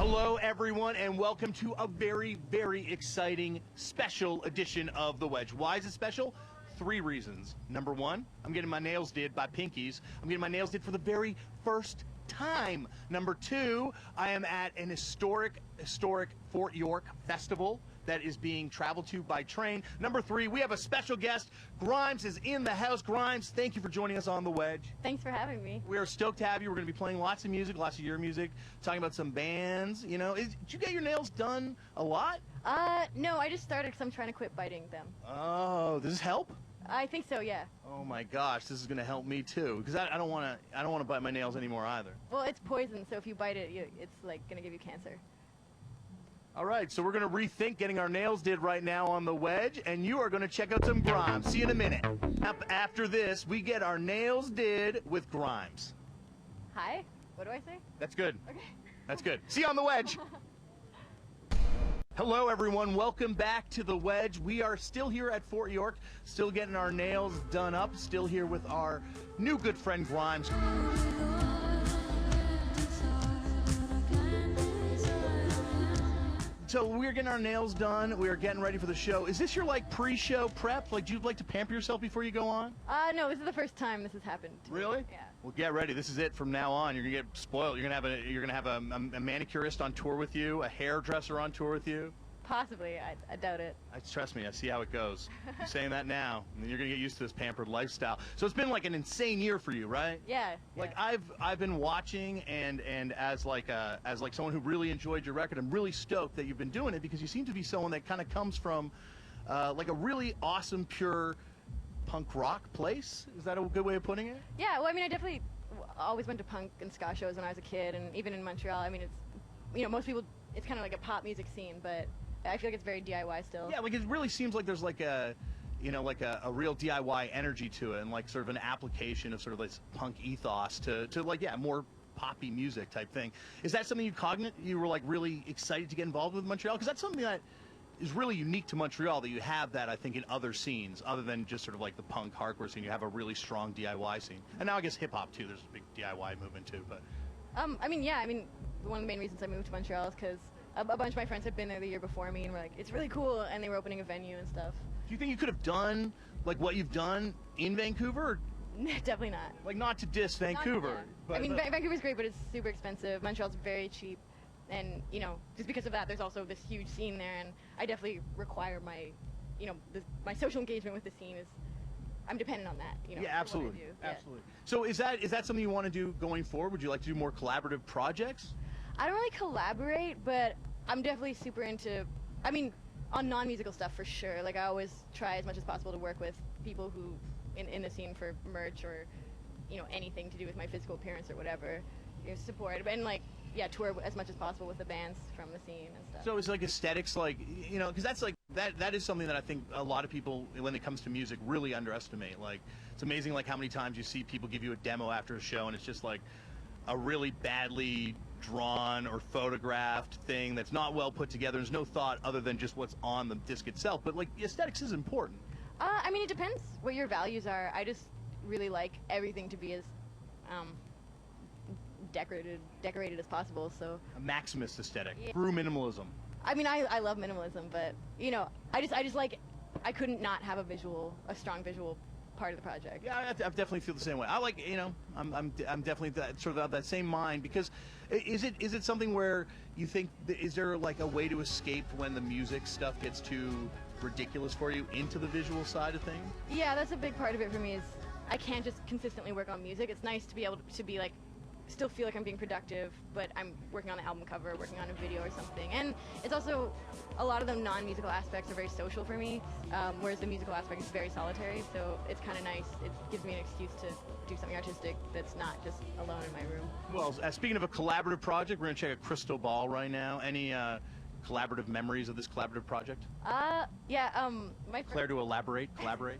Hello, everyone, and welcome to a very, very exciting special edition of The Wedge. Why is it special? 3 reasons. Number 1, I'm getting my nails did by Pinkies. I'm getting my nails did for the very first time. Number 2, I am at an historic Fort York festival that is being traveled to by train. Number 3, we have a special guest. Grimes is in the house. Grimes, thank you for joining us on The Wedge. Thanks for having me. We are stoked to have you. We're going to be playing lots of music, lots of your music, talking about some bands. You know, did you get your nails done a lot? No, I just started because I'm trying to quit biting them. Oh, does this help? I think so, yeah. Oh my gosh, this is going to help me too, because I don't want to bite my nails anymore either. Well, it's poison, so if you bite it, it's like going to give you cancer. All right, so we're going to rethink getting our nails did right now on The Wedge, and you are going to check out some Grimes. See you in a minute. After this, we get our nails did with Grimes. Hi? What do I say? That's good. Okay. That's good. See you on The Wedge. Hello, everyone. Welcome back to The Wedge. We are still here at Fort York, still getting our nails done up, still here with our new good friend Grimes. So we're getting our nails done. We are getting ready for the show. Is this your like pre-show prep? Like, do you like to pamper yourself before you go on? No, this is the first time this has happened. Really? Yeah. Well, get ready. This is it from now on. You're gonna get spoiled. You're gonna have a manicurist on tour with you, a hairdresser on tour with you. Possibly. I doubt it. Trust me, I see how it goes. I'm saying that now, and then you're gonna get used to this pampered lifestyle. So it's been like an insane year for you, right? Yeah. Like I've been watching, and as someone who really enjoyed your record, I'm really stoked that you've been doing it because you seem to be someone that kind of comes from like a really awesome, pure punk rock place. Is that a good way of putting it? Yeah. Well, I mean, I definitely always went to punk and ska shows when I was a kid, and even in Montreal. I mean, it's most people. It's kind of like a pop music scene, but I feel like it's very DIY still. Yeah, like it really seems like there's like a real DIY energy to it, and like sort of an application of sort of this punk ethos to like, yeah, more poppy music type thing. Is that something you were like really excited to get involved with Montreal? Because that's something that is really unique to Montreal, that you have that, I think, in other scenes, other than just sort of like the punk hardcore scene. You have a really strong DIY scene. And now I guess hip-hop too, there's a big DIY movement too, but... I mean, one of the main reasons I moved to Montreal is because a bunch of my friends had been there the year before me and were like, it's really cool, and they were opening a venue and stuff. Do you think you could have done like what you've done in Vancouver? Or definitely not. Like, not to diss Vancouver. But, I mean, Vancouver's great, but it's super expensive. Montreal's very cheap, and just because of that, there's also this huge scene there, and I definitely require my, my social engagement with the scene is. I'm dependent on that, Yeah, absolutely. Absolutely. So is that something you want to do going forward? Would you like to do more collaborative projects? I don't really collaborate, but I'm definitely super into, on non-musical stuff for sure. Like, I always try as much as possible to work with people who, in the scene for merch or, anything to do with my physical appearance or whatever, support. And, like, yeah, tour as much as possible with the bands from the scene and stuff. So it's like aesthetics, like, because that's like, that is something that I think a lot of people, when it comes to music, really underestimate. Like, it's amazing, like, how many times you see people give you a demo after a show, and it's just like a really badly drawn or photographed thing that's not well put together. There's no thought other than just what's on the disc itself. But, like, aesthetics is important. It depends what your values are. I just really like everything to be as decorated as possible. So a maximalist aesthetic, through minimalism. I mean, I love minimalism, but I just like, I couldn't not have a strong visual part of the project. Yeah, I definitely feel the same way. I like, I'm definitely sort of of that same mind, because is it something where you think, is there like a way to escape when the music stuff gets too ridiculous for you into the visual side of things? Yeah, that's a big part of it for me. Is I can't just consistently work on music. It's nice to be able to be like, still feel like I'm being productive, but I'm working on an album cover, working on a video or something. And it's also, a lot of the non-musical aspects are very social for me, whereas the musical aspect is very solitary, so it's kind of nice. It gives me an excuse to do something artistic that's not just alone in my room. Well, speaking of a collaborative project, we're going to check a crystal ball right now. Any collaborative memories of this collaborative project? My Claire, to collaborate.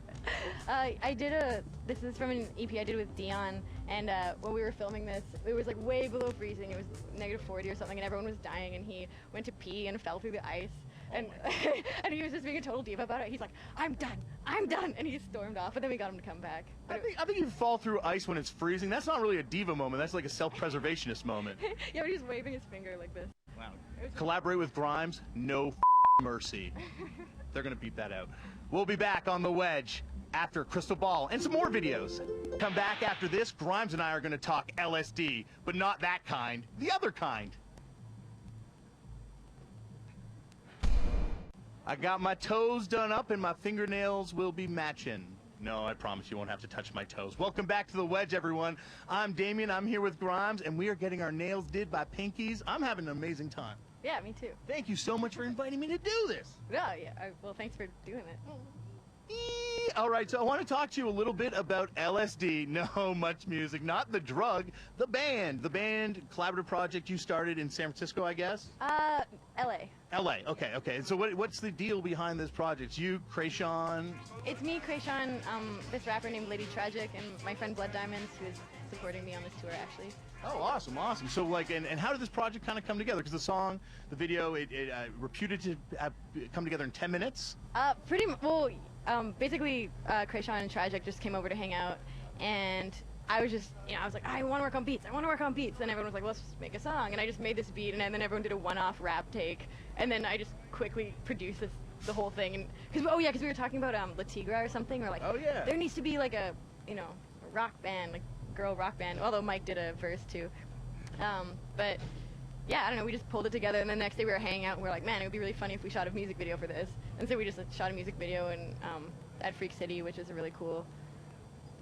This is from an EP I did with Dion, and when we were filming this, it was like way below freezing. It was -40 or something, and everyone was dying, and he went to pee and fell through the ice, and and he was just being a total diva about it. He's like, I'm done, and he stormed off, but then we got him to come back. I think you fall through ice when it's freezing. That's not really a diva moment. That's like a self-preservationist moment. Yeah, but he's waving his finger like this. Wow. Collaborate with Grimes, no mercy. They're gonna beat that out. We'll be back on The Wedge after Crystal Ball and some more videos. Come back after this. Grimes and I are gonna talk LSD, but not that kind, the other kind. I got my toes done up and my fingernails will be matching. No, I promise you won't have to touch my toes. Welcome back to The Wedge, everyone. I'm Damien, I'm here with Grimes, and we are getting our nails did by Pinkies. I'm having an amazing time. Yeah, me too. Thank you so much for inviting me to do this. Yeah, well, thanks for doing it. All right, so I want to talk to you a little bit about LSD. No, much music, not the drug, the band. The band collaborative project you started in San Francisco, I guess? LA. LA, okay. So what's the deal behind this project? It's you, Krayshawn? It's me, Krayshawn, this rapper named Lady Tragic, and my friend Blood Diamonds, who is supporting me on this tour, actually. Oh, awesome. So, like, and how did this project kind of come together? Because the song, the video, it reputed to have come together in 10 minutes? Basically, Krayshawn and Tragic just came over to hang out, and I was just, I was like, I want to work on beats. And everyone was like, let's make a song. And I just made this beat, and then everyone did a one-off rap take, and then I just quickly produced the whole thing. And because we were talking about La Tigra or something, or like, oh yeah, there needs to be like a rock band, like girl rock band. Although Mike did a verse too, but. Yeah, I don't know, we just pulled it together, and the next day we were hanging out, and we were like, man, it would be really funny if we shot a music video for this. And so we just shot a music video at Freak City, which is a really cool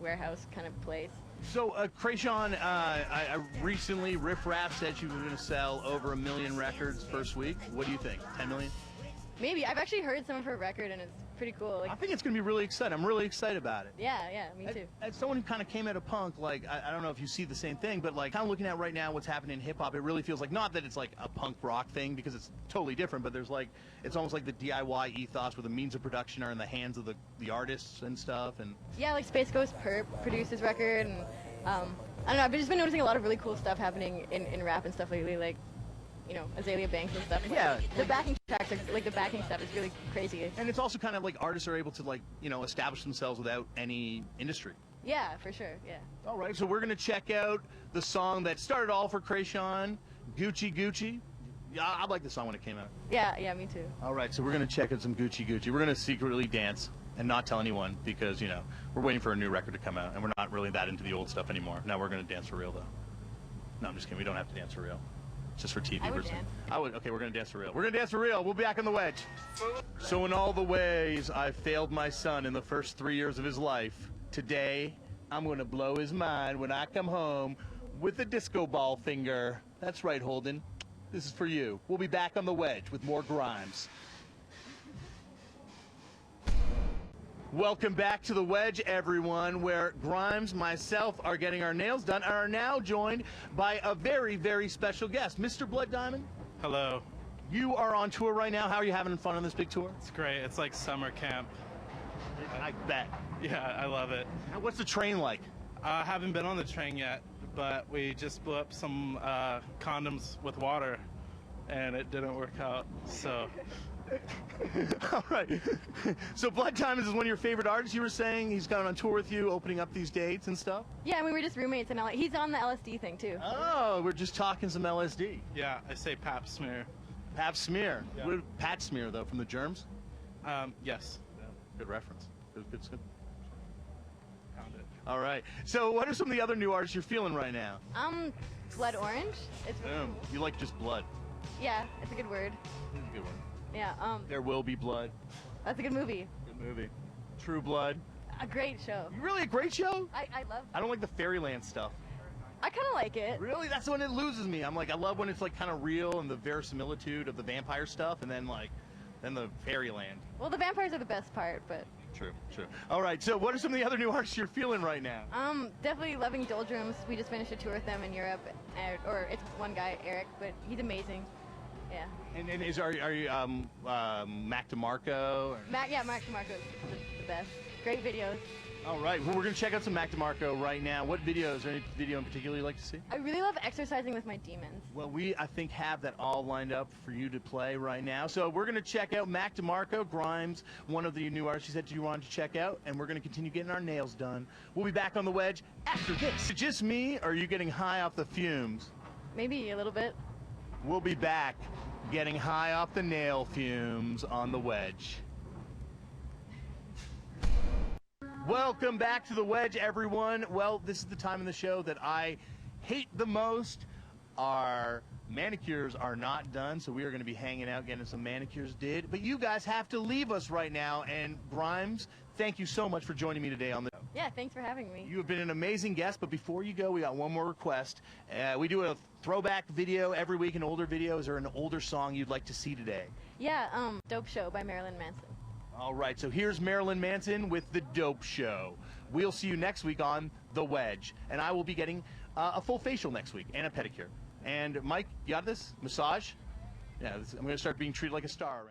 warehouse kind of place. So, Krayshawn, I recently, Riff Raff said you were going to sell over 1 million records first week. What do you think, 10 million? Maybe. I've actually heard some of her record, and it's pretty cool. Like, I think it's going to be really exciting. I'm really excited about it. Yeah, me too. As someone who kind of came out of punk, like, I don't know if you see the same thing, but like kind of looking at right now what's happening in hip-hop, it really feels like, not that it's like a punk rock thing, because it's totally different, but there's like, it's almost like the DIY ethos where the means of production are in the hands of the artists and stuff. And yeah, like Space Ghost Perp produced his record, and I don't know, I've just been noticing a lot of really cool stuff happening in rap and stuff lately, like, Azalea Banks and stuff. Yeah. The backing tracks, the backing stuff is really crazy. And it's also kind of like artists are able to, like, establish themselves without any industry. Yeah, for sure, yeah. All right, so we're going to check out the song that started all for Krayshawn, Gucci Gucci. Yeah, I like the song when it came out. Yeah, me too. All right, so we're going to check out some Gucci Gucci. We're going to secretly dance and not tell anyone because, we're waiting for a new record to come out, and we're not really that into the old stuff anymore. Now we're going to dance for real, though. No, I'm just kidding. We don't have to dance for real. Just for TV. I would dance. Okay, we're going to dance for real. We're going to dance for real. We'll be back on The Wedge. So in all the ways I failed my son in the first 3 years of his life, today I'm going to blow his mind when I come home with a disco ball finger. That's right, Holden. This is for you. We'll be back on The Wedge with more Grimes. Welcome back to The Wedge, everyone, where Grimes, myself, are getting our nails done and are now joined by a very, very special guest, Mr. Blood Diamond. Hello. You are on tour right now. How are you having fun on this big tour? It's great. It's like summer camp. I bet. Yeah, I love it. What's the train like? I haven't been on the train yet, but we just blew up some condoms with water, and it didn't work out, so... All right. So Blood Diamonds is one of your favorite artists. You were saying he's gone on tour with you, opening up these dates and stuff? Yeah, we were just roommates in LA. He's on the LSD thing, too. Oh, we're just talking some LSD. Yeah, I say pap smear. Pap smear. Yeah. What, Pat smear, though, from the Germs? Yes. Yeah, good reference. Good. Found it. All right. So what are some of the other new artists you're feeling right now? Blood Orange. It's You like just blood. Yeah, it's a good word. It's a good word. Yeah, There Will Be Blood. That's a good movie. Good movie. True Blood. A great show. Really a great show? I love I don't like the Fairyland stuff. I kind of like it. Really? That's when it loses me. I'm like, I love when it's like kind of real and the verisimilitude of the vampire stuff, and then the Fairyland. Well, the vampires are the best part, but... True. All right, so what are some of the other new artists you're feeling right now? Definitely loving Doldrums. We just finished a tour with them in Europe, or it's one guy, Eric, but he's amazing. Yeah. And are you Mac DeMarco? Or? Mac DeMarco is the best. Great videos. All right. Well, we're going to check out some Mac DeMarco right now. What videos? Any video in particular you'd like to see? I really love Exercising with My Demons. Well, I think, have that all lined up for you to play right now. So we're going to check out Mac DeMarco, Grimes, one of the new artists you said you wanted to check out, and we're going to continue getting our nails done. We'll be back on The Wedge after this. Is it just me, or are you getting high off the fumes? Maybe a little bit. We'll be back getting high off the nail fumes on the Wedge. Welcome back to the Wedge, everyone. Well, this is the time in the show that I hate the most. Our manicures are not done, so we are going to be hanging out getting some manicures did. But you guys have to leave us right now. And Grimes, thank you so much for joining me today on the show. Yeah, thanks for having me. You have been an amazing guest, but before you go, we got one more request. We do a throwback video every week, an older video. Is there an older song you'd like to see today? Yeah, Dope Show by Marilyn Manson. All right, so here's Marilyn Manson with The Dope Show. We'll see you next week on The Wedge, and I will be getting a full facial next week and a pedicure. And Mike, you got this? Massage? Yeah, I'm going to start being treated like a star.